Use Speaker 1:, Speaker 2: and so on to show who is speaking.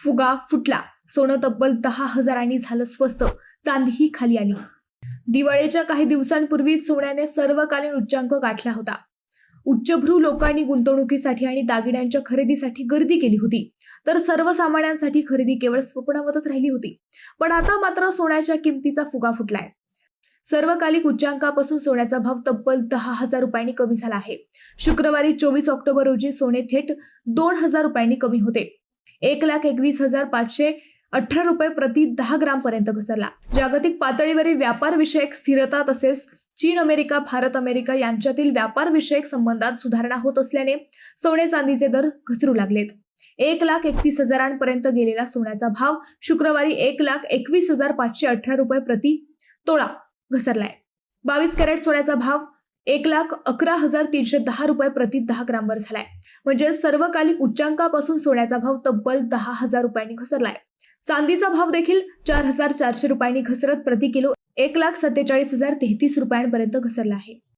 Speaker 1: फुगा फुटला. सोनं तब्बल 10,000 झालं स्वस्त. चांदीही खाली आली. दिवाळीच्या काही दिवसांपूर्वी सोन्याने सर्वकालीन उच्चांक गाठला होता. उच्चभ्रू लोकांनी गुंतवणुकीसाठी आणि दागिन्यांच्या खरेदीसाठी गर्दी केली होती, तर सर्वसामान्यांसाठी खरेदी केवळ स्वप्नावतच राहिली होती. पण आता मात्र सोन्याच्या किमतीचा फुगा फुटलाय. सर्वकालिक उच्चांकापासून सोन्याचा भाव तब्बल 10,000 रुपयांनी कमी झाला आहे. शुक्रवारी 24 ऑक्टोबर रोजी सोने थेट 2,000 रुपयांनी कमी होते. 1,21,518 रुपये प्रति 10 ग्राम पर्यंत घसरला. जागतिक पातळीवरील व्यापार विषयक स्थिरता तसेच चीन अमेरिका भारत अमेरिका यांच्यातील व्यापार विषयक संबंधात सुधारणा होत असल्याने सोने चांदीचे दर घसरू लागलेत. 1,31,000 पर्यंत गेलेला सोन्याचा भाव शुक्रवारी 1,21,518 रुपये प्रति तोळा घसरलाय. 22 कॅरेट सोन्याचा भाव 1,11,310 रुपये प्रति 10 ग्रामवर झालाय. म्हणजे सर्वकालिक उच्चांकापासून सोन्याचा भाव तब्बल 10,000 रुपयांनी घसरलाय. चांदीचा भाव देखील 4,400 रुपयांनी घसरत प्रति किलो 1,47,033 रुपयांपर्यंत घसरला आहे.